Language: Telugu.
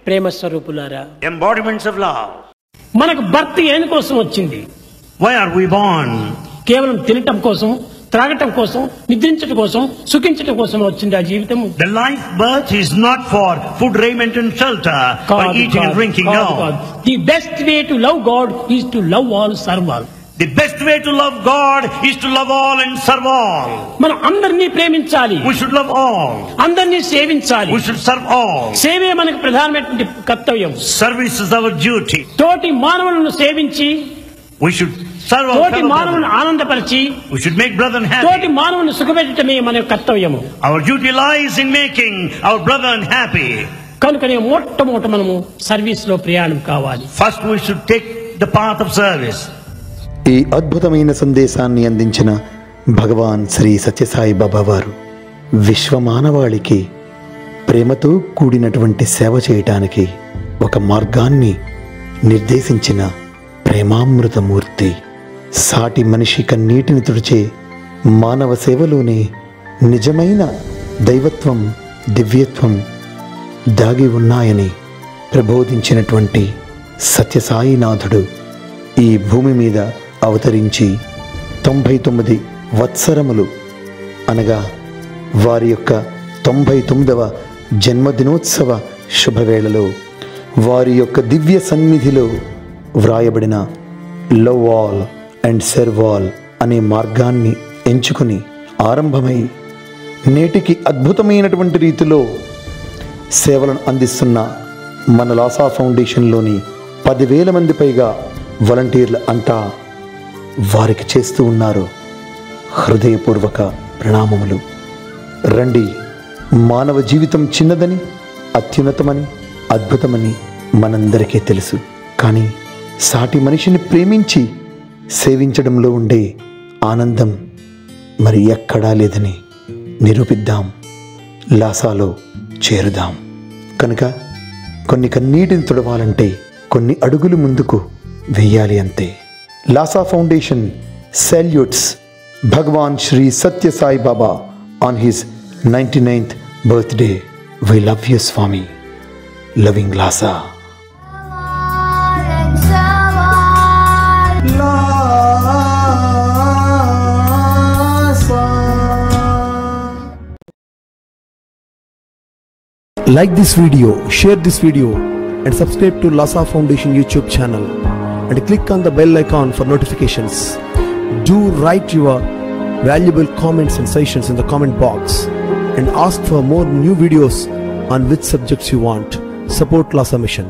ప్రేమ స్వరూపులారా, embodiments of love. మనకు భర్త ఏని కోసం వచ్చింది? Why are we born? కేవలం తినటం కోసం, త్రాగటం కోసం, నిద్రించటం కోసం, సుఖించటం కోసం వచ్చింది ఆ జీవితం. The life birth is not for food, raiment and shelter, for eating and drinking. No. The best way to love God is to love all, serve all. The best way to love God is to love all and serve all. మనం అందరినీ ప్రేమించాలి. We should love all. అందరినీ సేవించాలి. We should serve all. సేవే మనకు ప్రధానమైనటువంటి కర్తవ్యం. Service is our duty. తోటి మానవులను సేవించి, we should serve our తోటి మానవులను ఆనందపరిచి, we should make brethren happy. తోటి మానవులను సుఖపెట్టడమే మన కర్తవ్యము. Our duty lies in making our brethren happy. కనుకనే మొట్టమొదట మనము సర్వీస్ లో ప్రయాణం కావాలి. First we should take the path of service. ఈ అద్భుతమైన సందేశాన్ని అందించిన భగవాన్ శ్రీ సత్యసాయి బాబా వారు విశ్వమానవాళికి ప్రేమతో కూడినటువంటి సేవ చేయటానికి ఒక మార్గాన్ని నిర్దేశించిన ప్రేమామృతమూర్తి. సాటి మనిషి కన్నీటిని తుడిచే మానవ సేవలోనే నిజమైన దైవత్వం, దివ్యత్వం దాగి ఉన్నాయని ప్రబోధించినటువంటి సత్యసాయినాథుడు ఈ భూమి మీద అవతరించి 99 వత్సరములు అనగా వారి యొక్క 99వ జన్మదినోత్సవ శుభవేళలో వారి యొక్క దివ్య సన్నిధిలో వ్రాయబడిన love all and serve all అనే మార్గాన్ని ఎంచుకుని ఆరంభమై నేటికి అద్భుతమైనటువంటి రీతిలో సేవలను అందిస్తున్న మన లాసా ఫౌండేషన్లోని 10,000 మంది పైగా వాలంటీర్లు అంతా వారికి చేస్తూ ఉన్నారు హృదయపూర్వక ప్రణామములు. రండి, మానవ జీవితం చిన్నదని, అత్యున్నతమని, అద్భుతమని మనందరికీ తెలుసు. కానీ సాటి మనిషిని ప్రేమించి సేవించడంలో ఉండే ఆనందం మరి ఎక్కడా లేదని నిరూపిద్దాం. లాసాలో చేరుదాం. కనుక కొన్ని కన్నీటిని తుడవాలంటే కొన్ని అడుగులు ముందుకు వెయ్యాలి అంతే. లాసా foundation salutes Bhagawan Sri Sathya Sai Baba on his 99th birthday. We love you, Swami. Loving Lhasa. Like this video, share this video and subscribe to Lhasa Foundation YouTube channel and click on the bell icon for notifications. Do write your valuable comments and suggestions in the comment box and ask for more new videos on which subjects you want. Support Lhasa Mission.